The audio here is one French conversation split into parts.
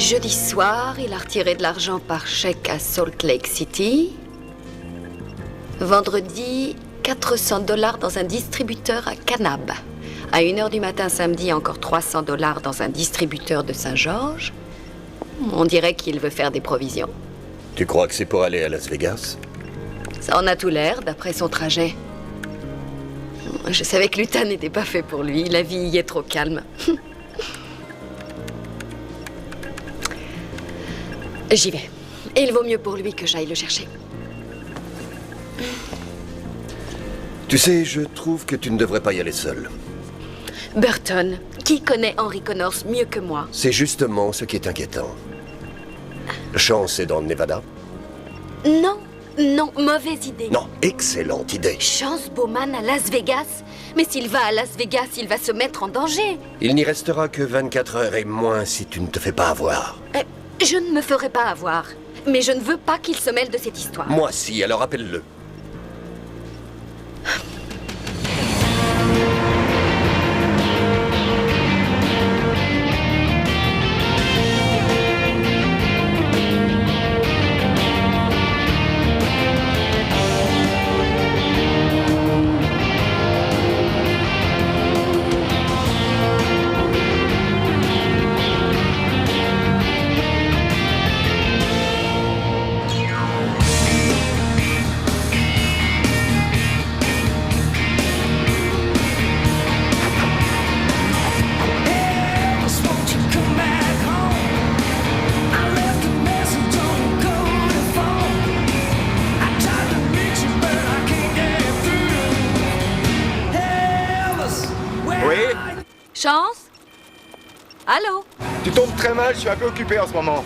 Jeudi soir, il a retiré de l'argent par chèque à Salt Lake City. Vendredi, 400 $ dans un distributeur à Kanab. À 1h du matin samedi, encore 300 $ dans un distributeur de Saint-Georges. On dirait qu'il veut faire des provisions. Tu crois que c'est pour aller à Las Vegas? Ça en a tout l'air, d'après son trajet. Je savais que l'Utah n'était pas fait pour lui. La vie y est trop calme. J'y vais. Et il vaut mieux pour lui que j'aille le chercher. Tu sais, je trouve que tu ne devrais pas y aller seul. Burton, qui connaît Henry Connors mieux que moi? C'est justement ce qui est inquiétant. Chance est dans le Nevada? Non, non, mauvaise idée. Non, excellente idée. Chance Bowman à Las Vegas? Mais s'il va à Las Vegas, il va se mettre en danger. Il n'y restera que 24 heures et moins si tu ne te fais pas avoir. Je ne me ferai pas avoir. Mais je ne veux pas qu'il se mêle de cette histoire. Moi si, alors appelle-le. Chance? Allô? Tu tombes très mal, je suis un peu occupé en ce moment.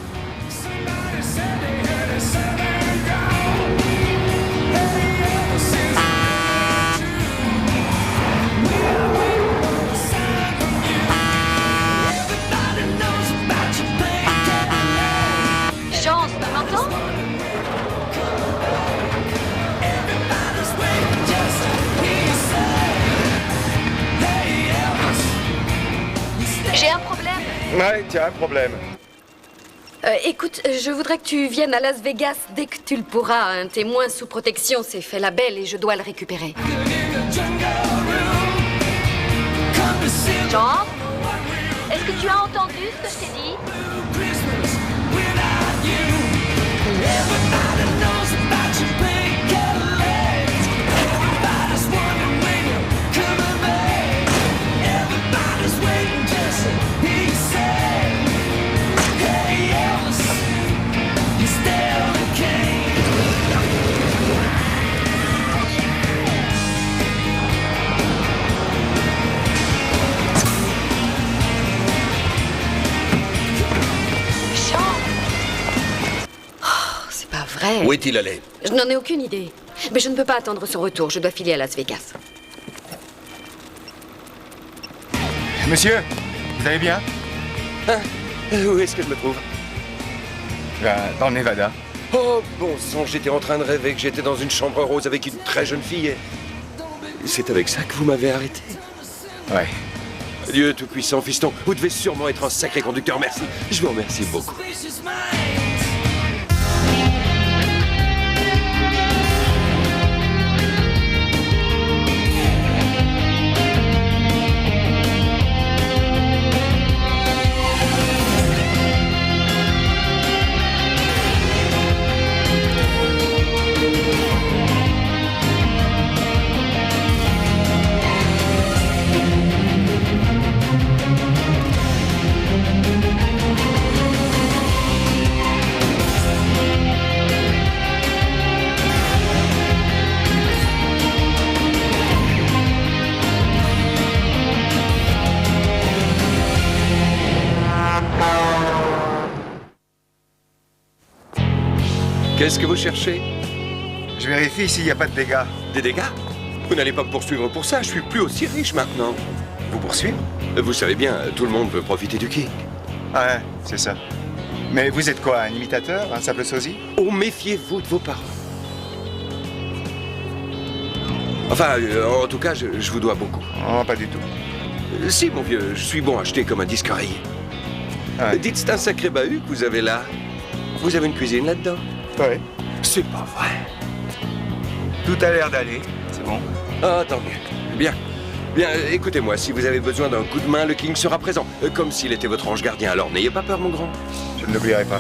Chance, tu m'entends? J'ai un problème. Ouais, tu as un problème. Écoute, je voudrais que tu viennes à Las Vegas dès que tu le pourras. Un témoin sous protection s'est fait la belle et je dois le récupérer. Jean? Est-ce que tu as entendu ce que je t'ai dit? Vrai. Où est-il allé? Je n'en ai aucune idée. Mais je ne peux pas attendre son retour. Je dois filer à Las Vegas. Monsieur, vous allez bien? Où est-ce que je me trouve? Dans le Nevada. Oh, bon sang, j'étais en train de rêver que j'étais dans une chambre rose avec une très jeune fille et... C'est avec ça que vous m'avez arrêté? Ouais. Dieu tout-puissant, fiston, vous devez sûrement être un sacré conducteur, merci. Je vous remercie beaucoup. Qu'est-ce que vous cherchez? Je vérifie s'il n'y a pas de dégâts. Des dégâts? Vous n'allez pas me poursuivre pour ça, je suis plus aussi riche maintenant. Vous poursuivre? Vous savez bien, tout le monde veut profiter du king. Ouais, c'est ça. Mais vous êtes quoi, un imitateur? Un simple sosie? Oh, méfiez-vous de vos paroles. Enfin, en tout cas, je vous dois beaucoup. Oh, pas du tout. Si, mon vieux, je suis bon à acheter comme un disque rayé. Ouais. Dites, c'est un sacré bahut que vous avez là. Vous avez une cuisine là-dedans? Ouais. C'est pas vrai. Tout a l'air d'aller. C'est bon. Ah, tant mieux. Bien. Bien, écoutez-moi, si vous avez besoin d'un coup de main, le King sera présent. Comme s'il était votre ange gardien, alors n'ayez pas peur, mon grand. Je ne l'oublierai pas.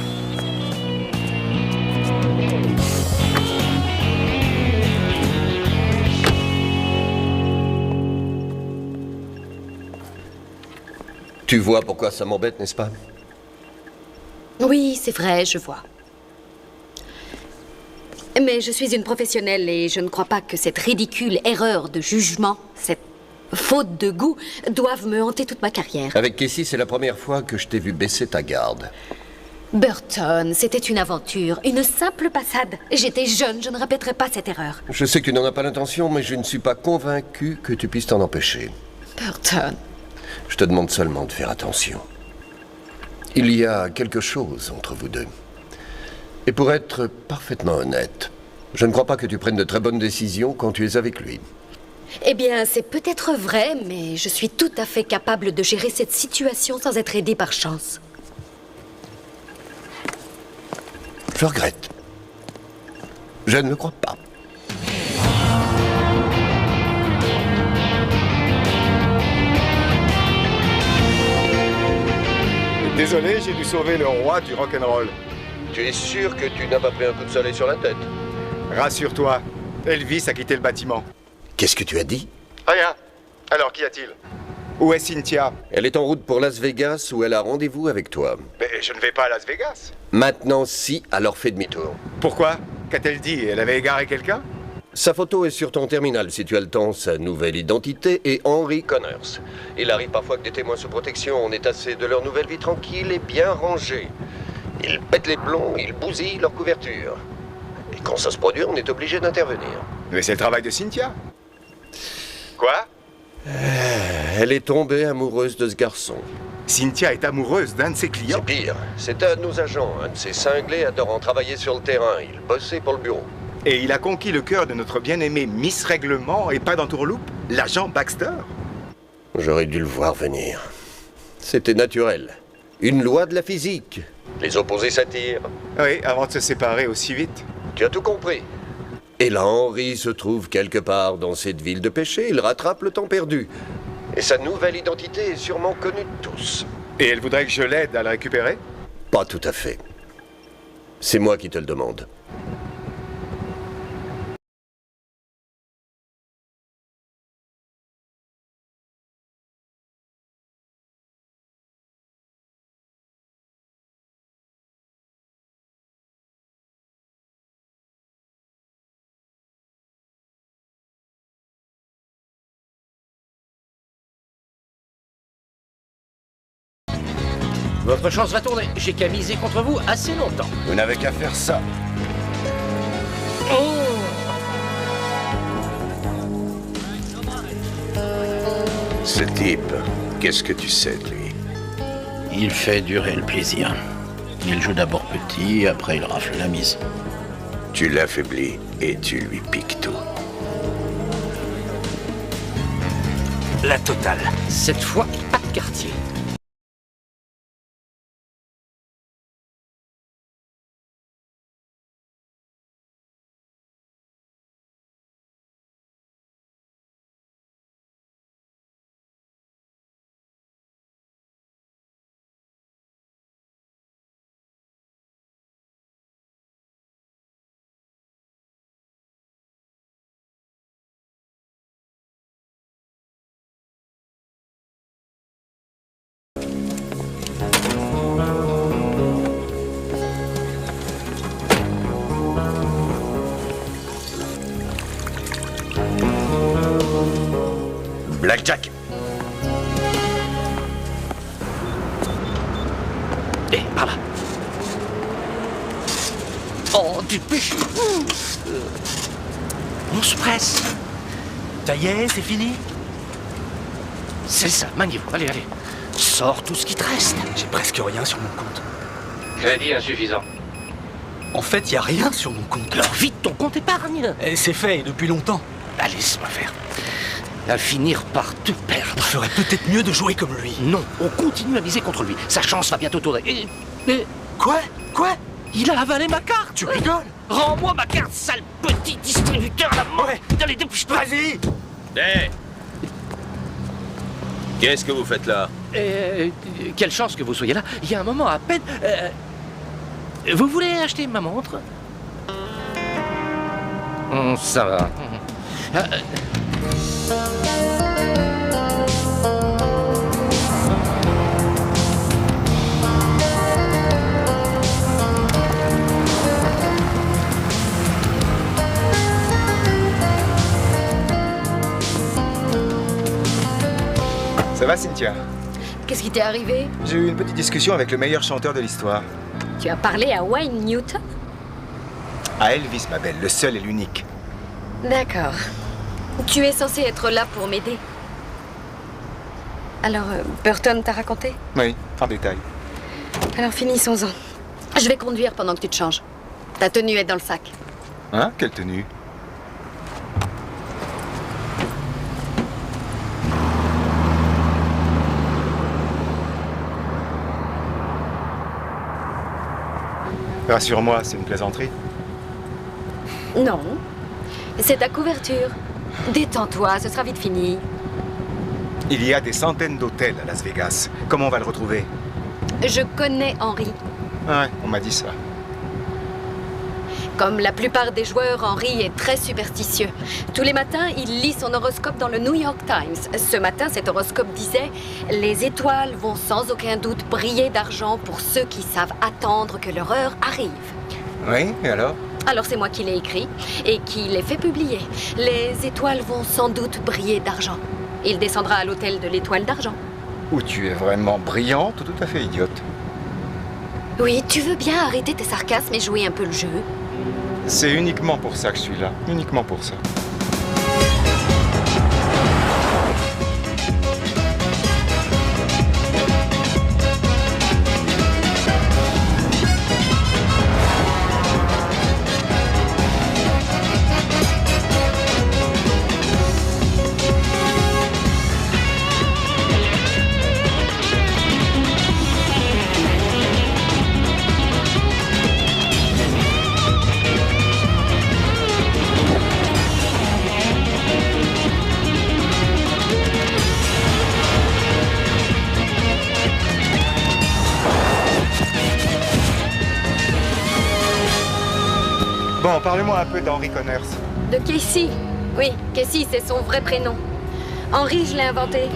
Tu vois pourquoi ça m'embête, n'est-ce pas? Oui, c'est vrai, je vois. Mais je suis une professionnelle et je ne crois pas que cette ridicule erreur de jugement, cette faute de goût, doive me hanter toute ma carrière. Avec Casey, c'est la première fois que je t'ai vu baisser ta garde. Burton, c'était une aventure, une simple passade. J'étais jeune, je ne répéterai pas cette erreur. Je sais que tu n'en as pas l'intention, mais je ne suis pas convaincu que tu puisses t'en empêcher. Burton. Je te demande seulement de faire attention. Il y a quelque chose entre vous deux. Et pour être parfaitement honnête, je ne crois pas que tu prennes de très bonnes décisions quand tu es avec lui. Eh bien, c'est peut-être vrai, mais je suis tout à fait capable de gérer cette situation sans être aidée par chance. Je regrette. Je ne le crois pas. Désolé, j'ai dû sauver le roi du rock'n'roll. Tu es sûr que tu n'as pas pris un coup de soleil sur la tête? Rassure-toi, Elvis a quitté le bâtiment. Qu'est-ce que tu as dit? Rien. Alors, qu'y a-t-il? Où est Cynthia? Elle est en route pour Las Vegas où elle a rendez-vous avec toi. Mais je ne vais pas à Las Vegas. Maintenant, si, alors fais demi-tour. Pourquoi? Qu'a-t-elle dit? Elle avait égaré quelqu'un? Sa photo est sur ton terminal si tu as le temps, sa nouvelle identité est Henry Connors. Il arrive parfois que des témoins sous protection ont assez de leur nouvelle vie tranquille et bien rangée. Ils pètent les plombs, ils bousillent leur couverture. Et quand ça se produit, on est obligé d'intervenir. Mais c'est le travail de Cynthia. Quoi? Elle est tombée amoureuse de ce garçon. Cynthia est amoureuse d'un de ses clients. C'est pire, c'est un de nos agents, un de ces cinglés adorant travailler sur le terrain. Il bossait pour le bureau. Et il a conquis le cœur de notre bien-aimé Miss Règlement et pas d'entourloupe, l'agent Baxter. J'aurais dû le voir venir. C'était naturel. Une loi de la physique. Les opposés s'attirent. Oui, avant de se séparer aussi vite. Tu as tout compris. Et là, Henry se trouve quelque part dans cette ville de péché. Il rattrape le temps perdu. Et sa nouvelle identité est sûrement connue de tous. Et elle voudrait que je l'aide à la récupérer? Pas tout à fait. C'est moi qui te le demande. Votre chance va tourner. J'ai qu'à miser contre vous assez longtemps. Vous n'avez qu'à faire ça. Ce type, qu'est-ce que tu sais de lui? Il fait durer le plaisir. Il joue d'abord petit, après il rafle la mise. Tu l'affaiblis et tu lui piques tout. La totale. Cette fois, pas de quartier. Blackjack. Eh, par là. Oh, dépêche. On se presse. Ça y est, c'est fini? C'est ça, maniez-vous. Allez, allez. Sors tout ce qui te reste. J'ai presque rien sur mon compte. Crédit insuffisant. En fait, y a rien sur mon compte. Alors vite ton compte épargne. Et c'est fait depuis longtemps. Bah, laisse-moi faire. à finir par tout Il perdre. ferait peut-être mieux de jouer comme lui. Non, on continue à miser contre lui. Sa chance va bientôt tourner. Et Quoi? il a avalé ma carte. Tu rigoles? Rends-moi ma carte, sale petit distributeur à la mort. Ouais. Allez, dépêche-toi. Vas-y! Hé! Qu'est-ce que vous faites là? Quelle chance que vous soyez là. Il y a un moment à peine. Vous voulez acheter ma montre? Ça va. Ça va, Cynthia? Qu'est-ce qui t'est arrivé? J'ai eu une petite discussion avec le meilleur chanteur de l'histoire. Tu as parlé à Wayne Newton? À Elvis, ma belle, le seul et l'unique. D'accord. Tu es censé être là pour m'aider. Alors, Burton t'a raconté? Oui, en détail. Alors finissons-en. Je vais conduire pendant que tu te changes. Ta tenue est dans le sac. Hein? Quelle tenue? Rassure-moi, c'est une plaisanterie. Non. C'est ta couverture. Détends-toi, ce sera vite fini. Il y a des centaines d'hôtels à Las Vegas. Comment on va le retrouver? Je connais Henry. Ouais, on m'a dit ça. Comme la plupart des joueurs, Henry est très superstitieux. Tous les matins, il lit son horoscope dans le New York Times. Ce matin, cet horoscope disait « Les étoiles vont sans aucun doute briller d'argent pour ceux qui savent attendre que leur heure arrive. » Oui, et alors? Alors c'est moi qui l'ai écrit et qui l'ai fait publier. Les étoiles vont sans doute briller d'argent. Il descendra à l'hôtel de l'Étoile d'Argent. Ou tu es vraiment brillante ou tout à fait idiote. Oui, tu veux bien arrêter tes sarcasmes et jouer un peu le jeu? C'est uniquement pour ça que je suis là. Uniquement pour ça. Bon, parle-moi un peu d'Henry Connors. De Casey. Oui, Casey, c'est son vrai prénom. Henry, je l'ai inventé.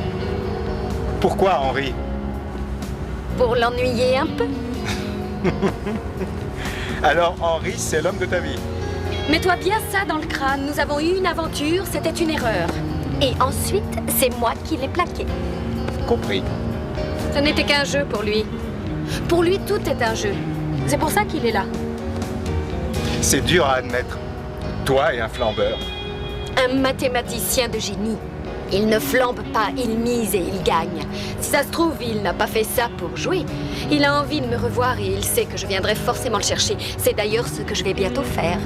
Pourquoi Henry? Pour l'ennuyer un peu. Alors Henry, c'est l'homme de ta vie. Mets-toi bien ça dans le crâne. Nous avons eu une aventure, c'était une erreur. Et ensuite, c'est moi qui l'ai plaqué. Compris. Ce n'était qu'un jeu pour lui. Pour lui, tout est un jeu. C'est pour ça qu'il est là. C'est dur à admettre. Toi et un flambeur. Un mathématicien de génie. Il ne flambe pas, il mise et il gagne. Si ça se trouve, il n'a pas fait ça pour jouer. Il a envie de me revoir et il sait que je viendrai forcément le chercher. C'est d'ailleurs ce que je vais bientôt faire.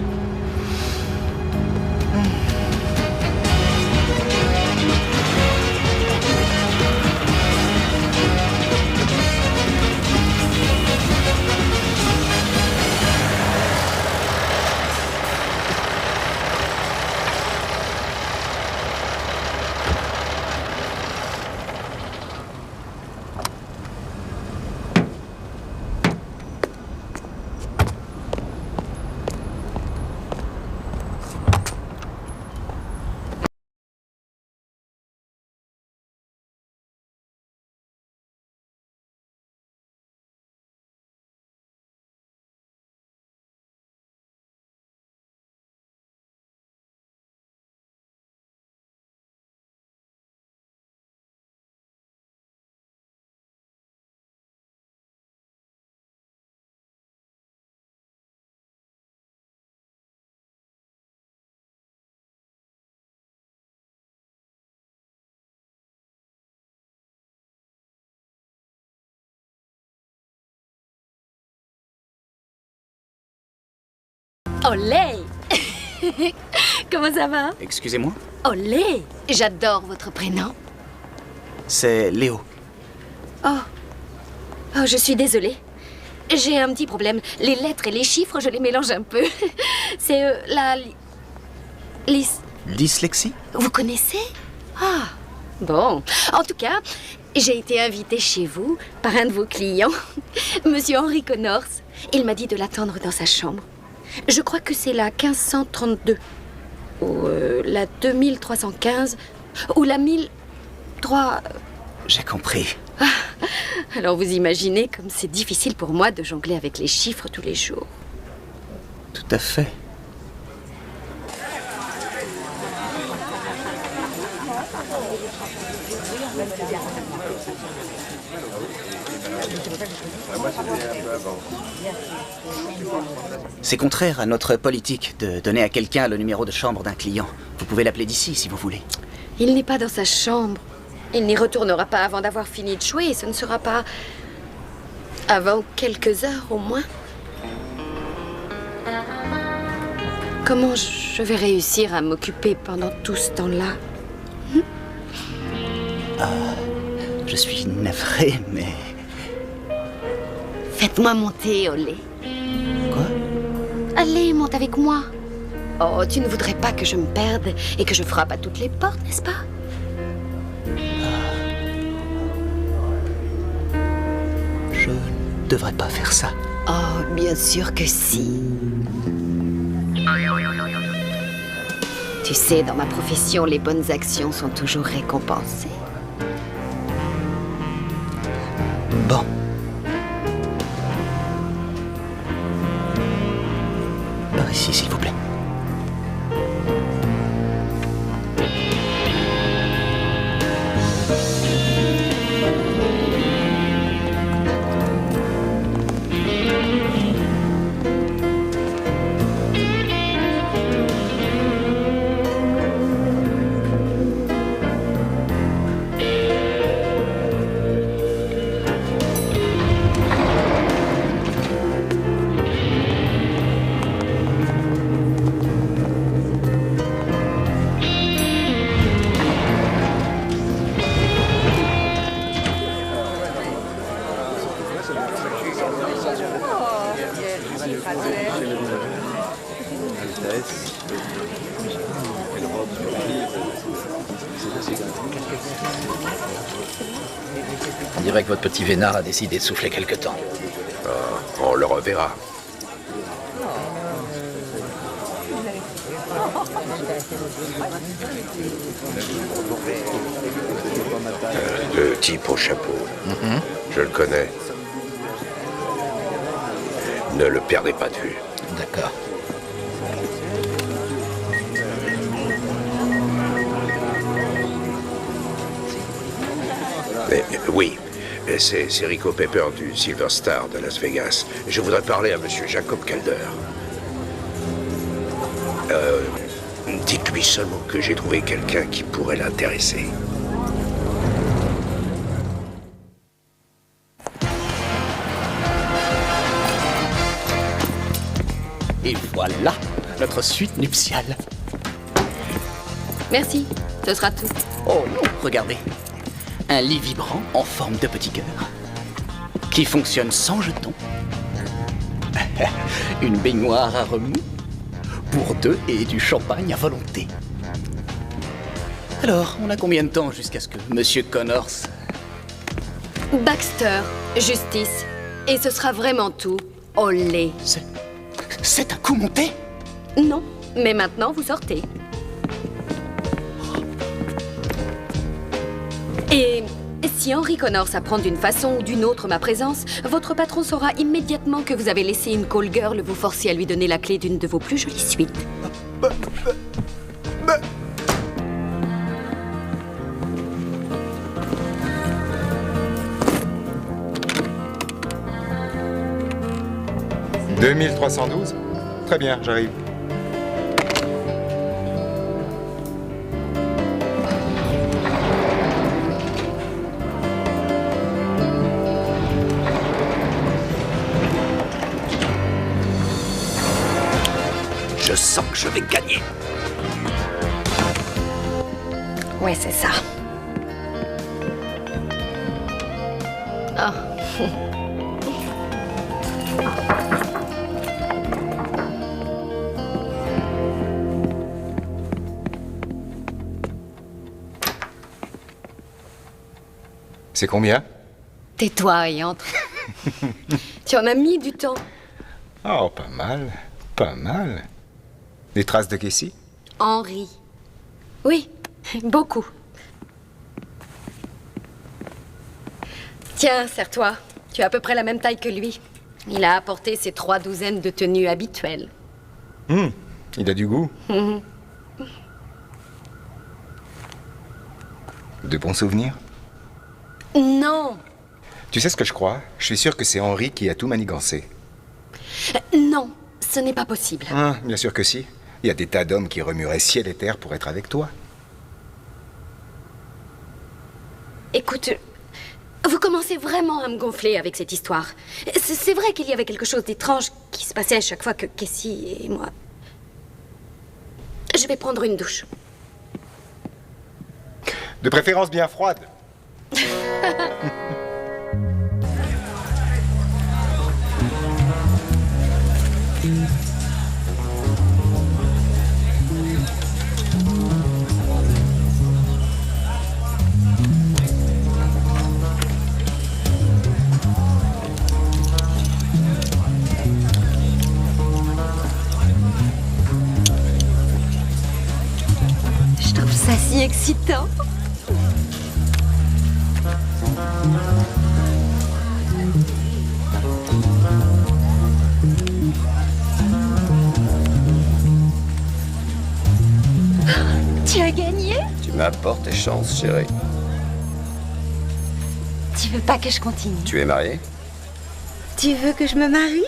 Olé! Comment ça va? Excusez-moi? Olé! J'adore votre prénom. C'est Léo. Oh, je suis désolée. J'ai un petit problème. Les lettres et les chiffres, je les mélange un peu. C'est Dyslexie? Vous connaissez? Ah, bon. En tout cas, j'ai été invitée chez vous par un de vos clients, Monsieur Henry Connors. Il m'a dit de l'attendre dans sa chambre. Je crois que c'est la 1532, ou la 2315, ou la 1003... J'ai compris. Alors vous imaginez comme c'est difficile pour moi de jongler avec les chiffres tous les jours. Tout à fait. C'est contraire à notre politique de donner à quelqu'un le numéro de chambre d'un client. Vous pouvez l'appeler d'ici si vous voulez. Il n'est pas dans sa chambre. Il n'y retournera pas avant d'avoir fini de jouer. Ce ne sera pas avant quelques heures au moins. Comment je vais réussir à m'occuper pendant tout ce temps-là? Je suis navré, mais... Faites-moi monter, Olé. Quoi? Allez, monte avec moi. Oh, tu ne voudrais pas que je me perde et que je frappe à toutes les portes, n'est-ce pas? Je ne devrais pas faire ça. Oh, bien sûr que si. Tu sais, dans ma profession, les bonnes actions sont toujours récompensées. Bon. Par ici, s'il vous plaît. On dirait que votre petit vénard a décidé de souffler quelque temps. On le reverra. Le type au chapeau. Je le connais. Ne le perdez pas de vue. D'accord. Oui, c'est Rico Pepper du Silver Star de Las Vegas. Je voudrais parler à monsieur Jacob Calder. Dites-lui seulement que j'ai trouvé quelqu'un qui pourrait l'intéresser. Et voilà notre suite nuptiale. Merci, ce sera tout. Oh non, regardez. Un lit vibrant en forme de petit cœur, qui fonctionne sans jetons. Une baignoire à remous, pour deux et du champagne à volonté. Alors, on a combien de temps jusqu'à ce que Monsieur Connors... Baxter, justice. Et ce sera vraiment tout. Olé. C'est un coup monté? Non, mais maintenant vous sortez. Et si Henry Connors apprend d'une façon ou d'une autre ma présence, votre patron saura immédiatement que vous avez laissé une call girl vous forcer à lui donner la clé d'une de vos plus jolies suites. « 2312 ? Très bien, j'arrive. » Je sens que je vais gagner. Ouais, c'est ça. Oh. C'est combien? Tais-toi et entre. Tu en as mis du temps. Oh, pas mal. Pas mal. Des traces de Casey? Henri. Oui, beaucoup. Tiens, serre-toi. Tu as à peu près la même taille que lui. Il a apporté ses 3 douzaines de tenues habituelles. Il a du goût. De bons souvenirs? Non. Tu sais ce que je crois? Je suis sûr que c'est Henri qui a tout manigancé. Non, ce n'est pas possible. Ah, bien sûr que si. Il y a des tas d'hommes qui remueraient ciel et terre pour être avec toi. Écoute, vous commencez vraiment à me gonfler avec cette histoire. C'est vrai qu'il y avait quelque chose d'étrange qui se passait à chaque fois que Casey et moi... Je vais prendre une douche. De préférence bien froide. Je trouve ça si excitant. Tu as gagné? Tu m'apportes tes chances, chérie. Tu veux pas que je continue? Tu es mariée? Tu veux que je me marie?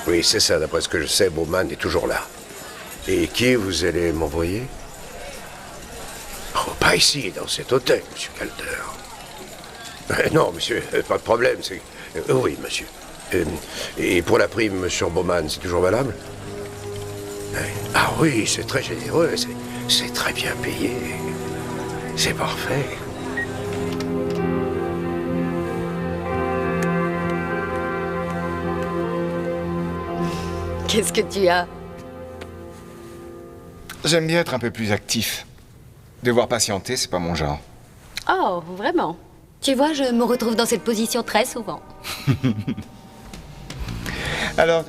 Oui, c'est ça. D'après ce que je sais, Bowman est toujours là. Et qui vous allez m'envoyer? Oh, pas ici, dans cet hôtel, monsieur Calder. Non, monsieur, pas de problème. C'est... oui, monsieur. Et pour la prime sur Bowman, c'est toujours valable? Ah oui, c'est très généreux. C'est très bien payé. C'est parfait. Qu'est-ce que tu as? J'aime bien être un peu plus actif. Devoir patienter, c'est pas mon genre. Oh, vraiment? Tu vois, je me retrouve dans cette position très souvent. Alors,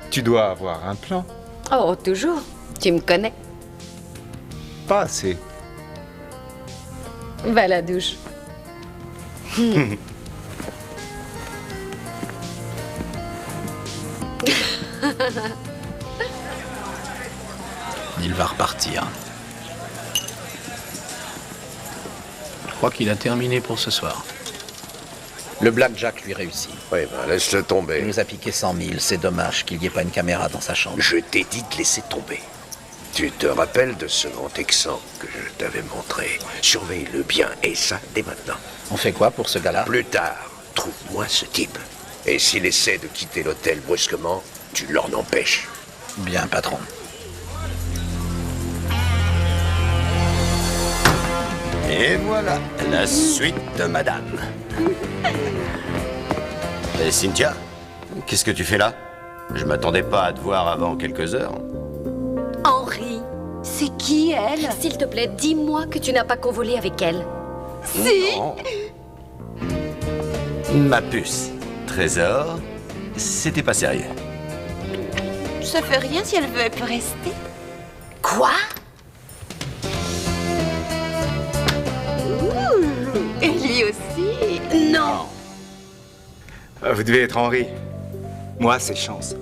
tu dois avoir un plan. Oh, toujours. Tu me connais. Pas assez. Va à la douche. Il va repartir. Je crois qu'il a terminé pour ce soir. Le blackjack lui réussit. Oui, ben laisse-le tomber. Il nous a piqué 100 000. C'est dommage qu'il n'y ait pas une caméra dans sa chambre. Je t'ai dit de laisser tomber. Tu te rappelles de ce grand Texan que je t'avais montré? Surveille-le bien, et ça dès maintenant. On fait quoi pour ce gars-là? Plus tard, trouve-moi ce type. Et s'il essaie de quitter l'hôtel brusquement, tu l'en empêches. Bien, patron. Et voilà, la suite de madame. Et Cynthia, qu'est-ce que tu fais là? Je m'attendais pas à te voir avant quelques heures. Henri. C'est qui, elle? S'il te plaît, dis-moi que tu n'as pas convolé avec elle. Si. Non. Ma puce. Trésor, c'était pas sérieux. Ça fait rien si elle veut rester. Quoi? Et lui aussi? Non. Vous devez être Henri. Moi, c'est Chance.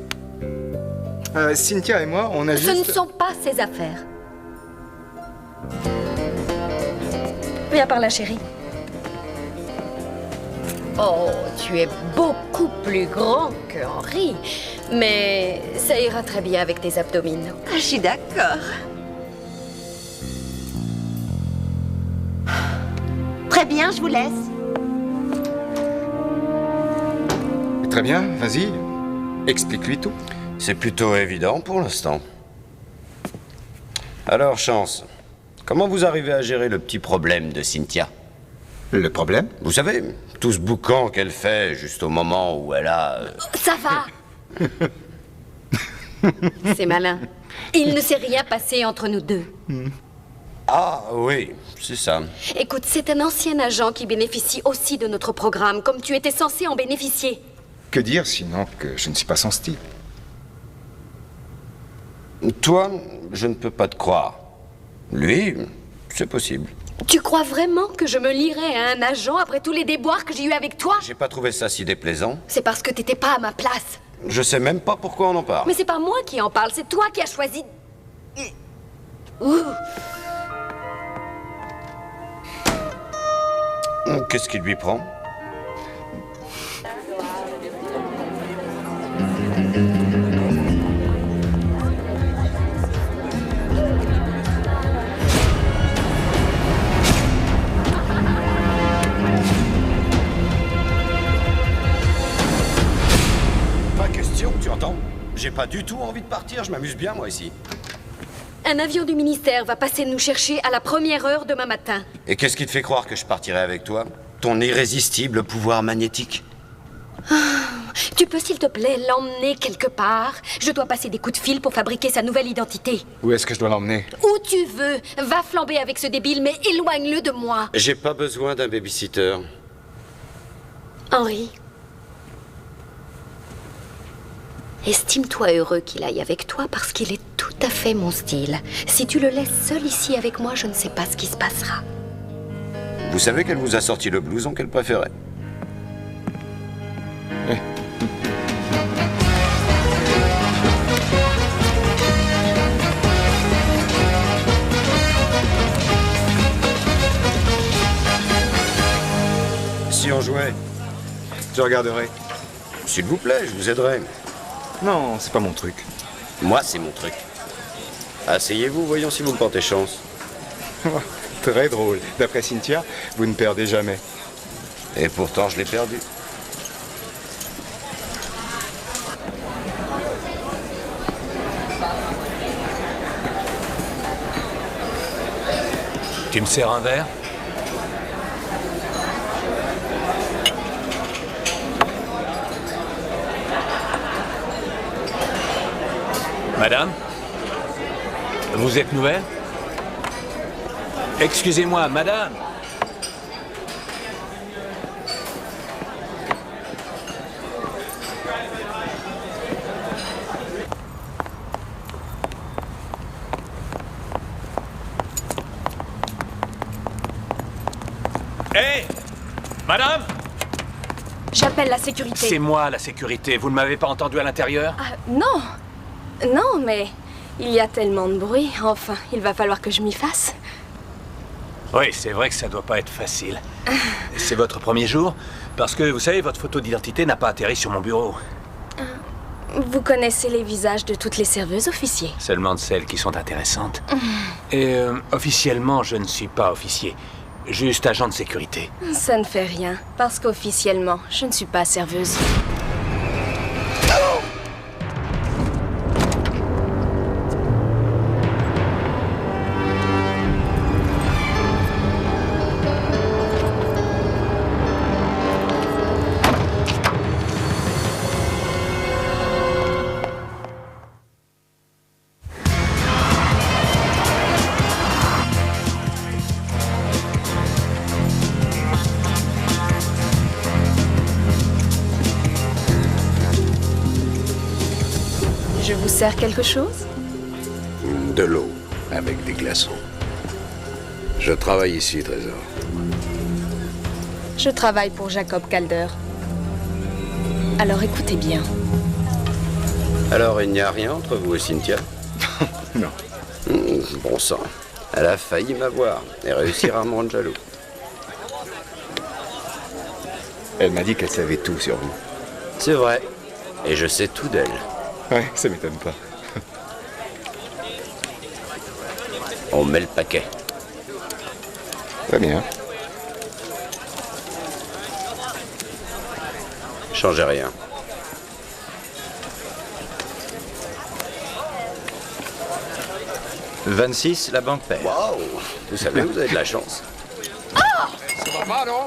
Cynthia et moi, on a Ce juste... ne sont pas ses affaires. Viens par là, chérie. Oh, tu es beaucoup plus grand que Henri. Mais ça ira très bien avec tes abdominaux. Ah, je suis d'accord. Très bien, je vous laisse. Très bien, vas-y. Explique-lui tout. C'est plutôt évident pour l'instant. Alors, Chance, comment vous arrivez à gérer le petit problème de Cynthia? Le problème? Vous savez, tout ce boucan qu'elle fait juste au moment où elle a... Ça va. C'est malin. Il ne s'est rien passé entre nous deux. Ah oui, c'est ça. Écoute, c'est un ancien agent qui bénéficie aussi de notre programme, comme tu étais censé en bénéficier. Que dire sinon que je ne suis pas son style? Toi, je ne peux pas te croire. Lui, c'est possible. Tu crois vraiment que je me lierais à un agent après tous les déboires que j'ai eus avec toi? J'ai pas trouvé ça si déplaisant. C'est parce que t'étais pas à ma place. Je sais même pas pourquoi on en parle. Mais c'est pas moi qui en parle, c'est toi qui as choisi... Ouh. Qu'est-ce qui lui prend? Pas question, tu entends? J'ai pas du tout envie de partir, je m'amuse bien moi ici. Un avion du ministère va passer nous chercher à la première heure demain matin. Et qu'est-ce qui te fait croire que je partirai avec toi? Ton irrésistible pouvoir magnétique? Tu peux s'il te plaît l'emmener quelque part? Je dois passer des coups de fil pour fabriquer sa nouvelle identité. Où est-ce que je dois l'emmener? Où tu veux. Va flamber avec ce débile, mais éloigne-le de moi. J'ai pas besoin d'un babysitter. Henri. Estime-toi heureux qu'il aille avec toi parce qu'il est tout à fait mon style. Si tu le laisses seul ici avec moi, je ne sais pas ce qui se passera. Vous savez qu'elle vous a sorti le blouson qu'elle préférait? Si on jouait? Je regarderai. S'il vous plaît, je vous aiderai. Non, c'est pas mon truc. Moi, c'est mon truc. Asseyez-vous, voyons si vous me portez chance. Très drôle. D'après Cynthia, vous ne perdez jamais. Et pourtant, je l'ai perdu. Tu me sers un verre? Madame? Vous êtes nouvelle? Excusez-moi, madame? Hé! Madame? J'appelle la sécurité. C'est moi, la sécurité. Vous ne m'avez pas entendu à l'intérieur? Ah, non. Non, mais il y a tellement de bruit. Enfin, il va falloir que je m'y fasse. Oui, c'est vrai que ça doit pas être facile. C'est votre premier jour? Parce que, vous savez, votre photo d'identité n'a pas atterri sur mon bureau. Vous connaissez les visages de toutes les serveuses, officier? Seulement de celles qui sont intéressantes. Et officiellement, je ne suis pas officier. Juste agent de sécurité. Ça ne fait rien, parce qu'officiellement, je ne suis pas serveuse. Je vous sers quelque chose? De l'eau, avec des glaçons. Je travaille ici, Trésor. Je travaille pour Jacob Calder. Alors écoutez bien. Alors, il n'y a rien entre vous et Cynthia? Non. Bon sang. Elle a failli m'avoir et réussir à me rendre jaloux. Elle m'a dit qu'elle savait tout sur vous. C'est vrai. Et je sais tout d'elle. Ouais, ça m'étonne pas. On met le paquet. Très bien. Changez rien. 26, la banque paie. Waouh! Vous savez, vous avez de la chance. Ça va pas, non?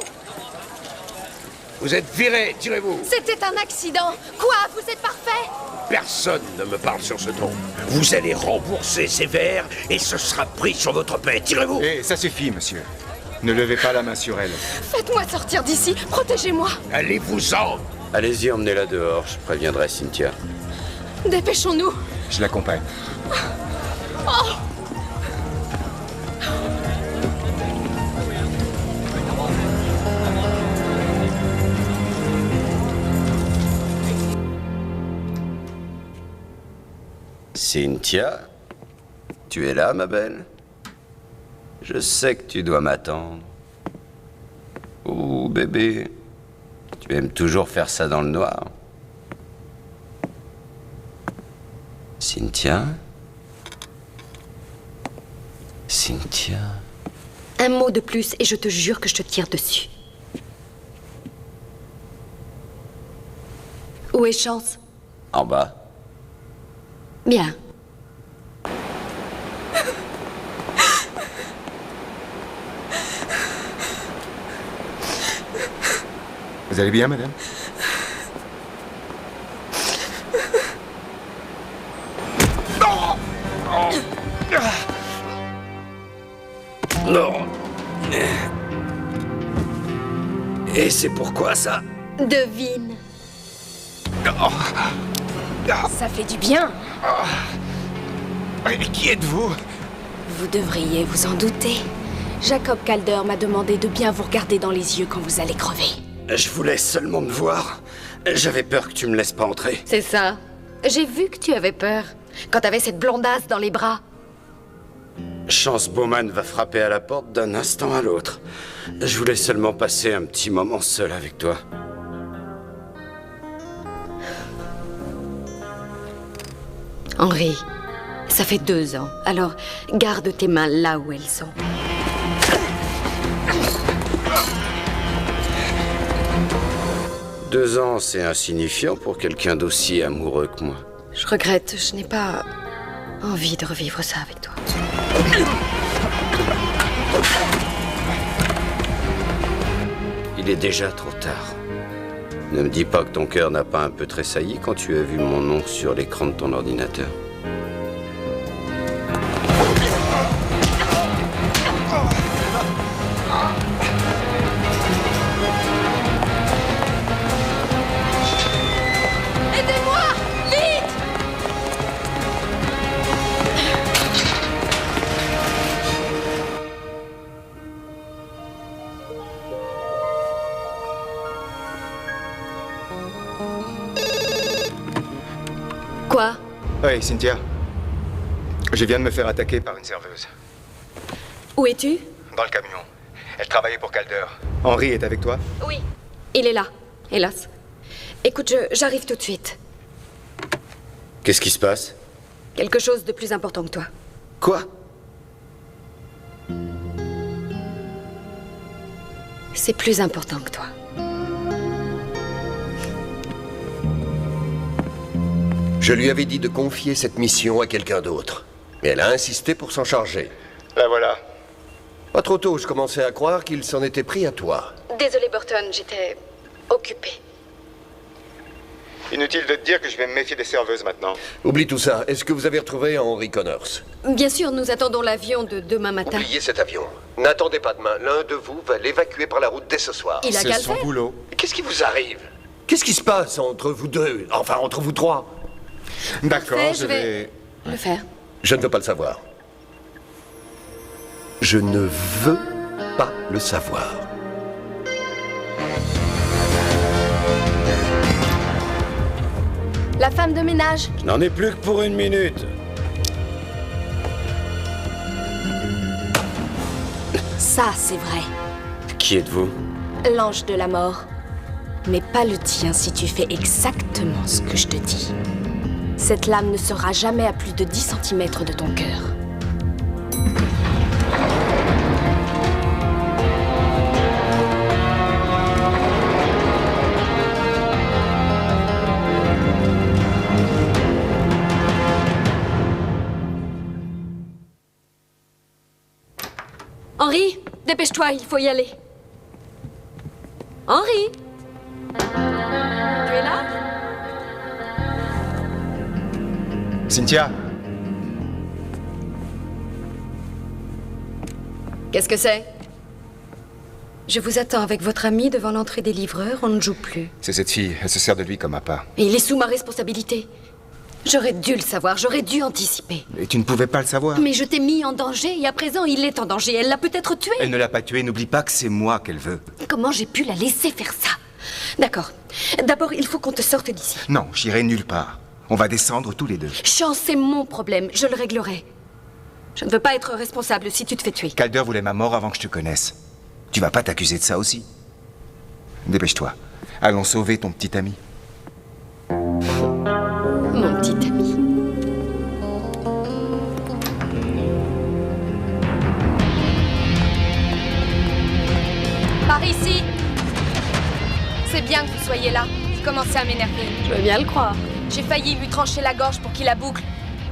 Vous êtes viré, tirez-vous. C'était un accident. Quoi? Vous êtes parfait? Personne ne me parle sur ce ton. Vous allez rembourser sévère et ce sera pris sur votre paie. Tirez-vous. Eh, ça suffit, monsieur. Ne levez pas la main sur elle. Faites-moi sortir d'ici. Protégez-moi. Allez-vous-en. Allez-y, emmenez-la dehors. Je préviendrai Cynthia. Dépêchons-nous. Je l'accompagne. Oh! Cynthia, tu es là, ma belle? Je sais que tu dois m'attendre. Oh, bébé, tu aimes toujours faire ça dans le noir. Cynthia? Cynthia? Un mot de plus et je te jure que je te tire dessus. Où est Chance? En bas. Bien. Vous allez bien, madame? Non. Et c'est pourquoi ça? Devine. Ça fait du bien. Qui êtes-vous? Vous devriez vous en douter. Jacob Calder m'a demandé de bien vous regarder dans les yeux quand vous allez crever. Je voulais seulement me voir. J'avais peur que tu me laisses pas entrer. C'est ça. J'ai vu que tu avais peur. Quand t'avais cette blondasse dans les bras. Chance Bowman va frapper à la porte d'un instant à l'autre. Je voulais seulement passer un petit moment seul avec toi. Henry, ça fait 2 ans. Alors, garde tes mains là où elles sont. Deux ans, c'est insignifiant pour quelqu'un d'aussi amoureux que moi. Je regrette, je n'ai pas envie de revivre ça avec toi. Il est déjà trop tard. Ne me dis pas que ton cœur n'a pas un peu tressailli quand tu as vu mon nom sur l'écran de ton ordinateur. Aidez-moi! Vite! Quoi? Oui, Cynthia. Je viens de me faire attaquer par une serveuse. Où es-tu? Dans le camion. Elle travaillait pour Calder. Henry est avec toi? Oui. Il est là, hélas. Écoute, j'arrive tout de suite. Qu'est-ce qui se passe? Quelque chose de plus important que toi. Quoi? C'est plus important que toi. Je lui avais dit de confier cette mission à quelqu'un d'autre. Mais elle a insisté pour s'en charger. La voilà. Pas trop tôt, je commençais à croire qu'il s'en était pris à toi. Désolée, Burton, j'étais occupée. Inutile de te dire que je vais me méfier des serveuses maintenant. Oublie tout ça. Est-ce que vous avez retrouvé Henry Connors? Bien sûr, nous attendons l'avion de demain matin. Oubliez cet avion. N'attendez pas demain. L'un de vous va l'évacuer par la route dès ce soir. Il a qu'à le faire. boulot. Qu'est-ce qui vous arrive? Qu'est-ce qui se passe entre vous deux? Enfin, entre vous trois? D'accord, Parfait, je vais... le faire. Je ne veux pas le savoir. Je ne veux pas le savoir. La femme de ménage. Je n'en ai plus que pour 1 minute. Ça, c'est vrai. Qui êtes-vous? L'ange de la mort. Mais pas le tien si tu fais exactement ce que je te dis. Cette lame ne sera jamais à plus de 10 cm de ton cœur. Dépêche-toi, il faut y aller. Henri! Tu es là? Cynthia, Qu'est-ce que c'est? Je vous attends avec votre ami devant l'entrée des livreurs, on ne joue plus. c'est cette fille. Elle se sert de lui comme appât. Et il est sous ma responsabilité. J'aurais dû le savoir, j'aurais dû anticiper. Et tu ne pouvais pas le savoir. Mais je t'ai mis en danger et à présent il est en danger. Elle l'a peut-être tué. Elle ne l'a pas tué. N'oublie pas que c'est moi qu'elle veut. Comment j'ai pu la laisser faire ça? D'accord. D'abord, il faut qu'on te sorte d'ici. Non, j'irai nulle part. On va descendre tous les deux. Chance, c'est mon problème. Je le réglerai. Je ne veux pas être responsable si tu te fais tuer. Calder voulait ma mort avant que je te connaisse. Tu vas pas t'accuser de ça aussi? Dépêche-toi. Allons sauver ton petit ami. Mon petit ami. Par ici! C'est bien que vous soyez là. Vous commencez à m'énerver. Je veux bien le croire. J'ai failli lui trancher la gorge pour qu'il la boucle.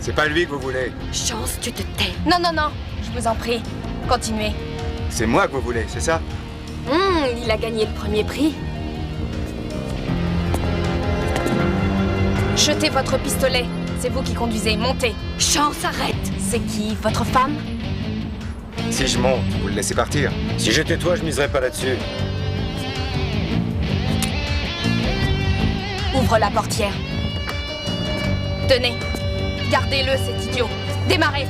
C'est pas lui que vous voulez. Chance, tu te tais. Non, non, non. Je vous en prie. Continuez. C'est moi que vous voulez, c'est ça? Il a gagné le premier prix. Jetez votre pistolet. C'est vous qui conduisez. Montez. Chance, arrête. C'est qui? Votre femme? Si je monte, vous le laissez partir. Si j'étais toi, je miserais pas là-dessus. Ouvre la portière. Tenez. Gardez-le, cet idiot. Démarrez.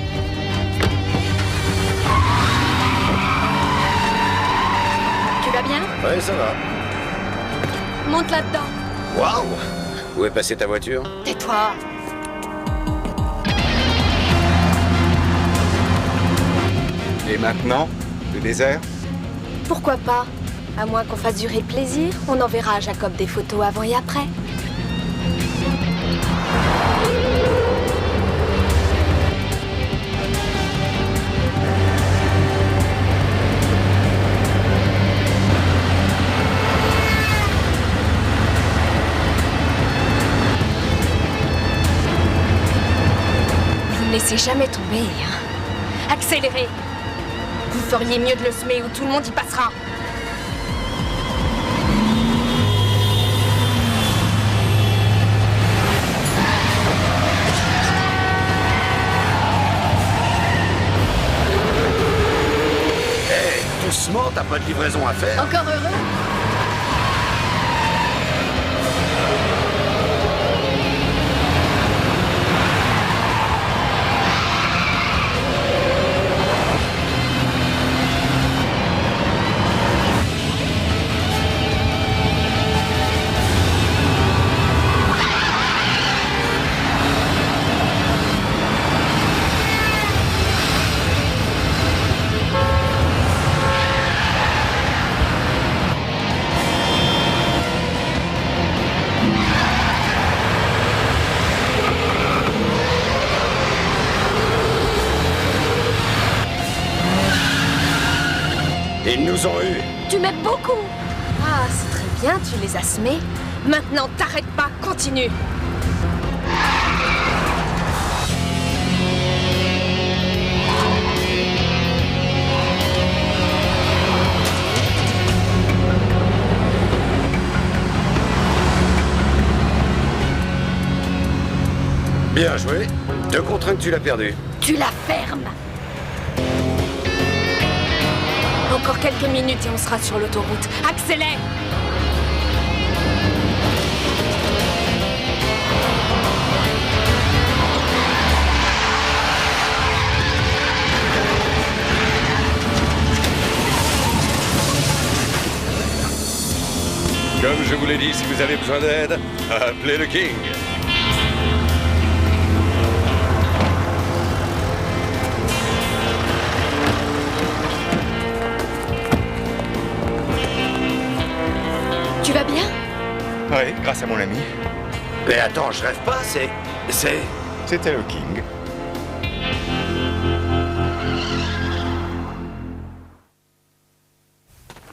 Tu vas bien? Ouais, ça va. Monte là-dedans. Waouh! Où est passée ta voiture? Tais-toi. Et maintenant, le désert? Pourquoi pas? À moins qu'on fasse durer le plaisir, on enverra à Jacob des photos avant et après. Vous ne laissez jamais tomber, hein? Accélérez! Vous feriez mieux de le semer où tout le monde y passera. Doucement, t'as pas de livraison à faire? Encore heureux? Ils nous ont eu. Tu m'aimes beaucoup. Ah, c'est très bien, tu les as semés. Maintenant, t'arrêtes pas, continue. Bien joué. 2 contre 1 que tu l'as perdu. Tu la fermes. Encore quelques minutes et on sera sur l'autoroute. Accélère! Comme je vous l'ai dit, si vous avez besoin d'aide, appelez le King. Tu vas bien? Oui, grâce à mon ami. Mais attends, je rêve pas, C'était le King.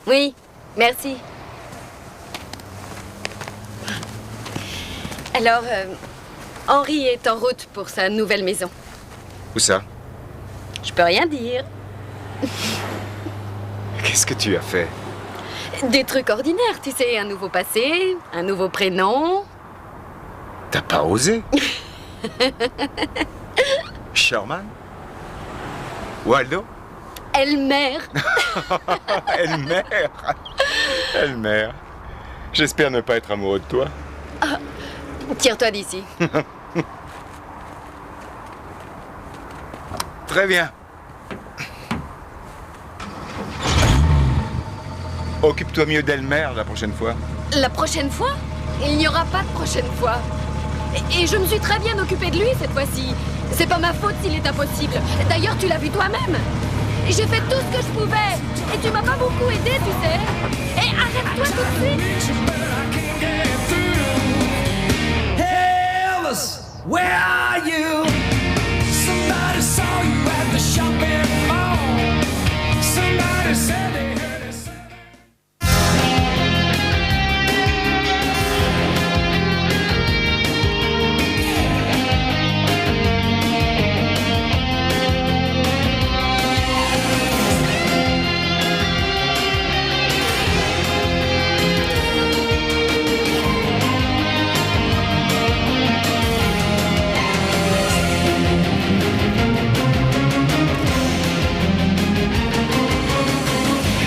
Oui, merci. Alors, Henri est en route pour sa nouvelle maison. Où ça? Je peux rien dire. Qu'est-ce que tu as fait? Des trucs ordinaires, tu sais, un nouveau passé, un nouveau prénom. T'as pas osé? Sherman? Waldo? Elmer. Elmer. Elmer. J'espère ne pas être amoureux de toi. Ah, tire-toi d'ici. Très bien. Occupe-toi mieux d'Elmer la prochaine fois. La prochaine fois? Il n'y aura pas de prochaine fois. Et je me suis très bien occupée de lui cette fois-ci. C'est pas ma faute s'il est impossible. D'ailleurs, tu l'as vu toi-même. J'ai fait tout ce que je pouvais. Et tu m'as pas beaucoup aidé, tu sais.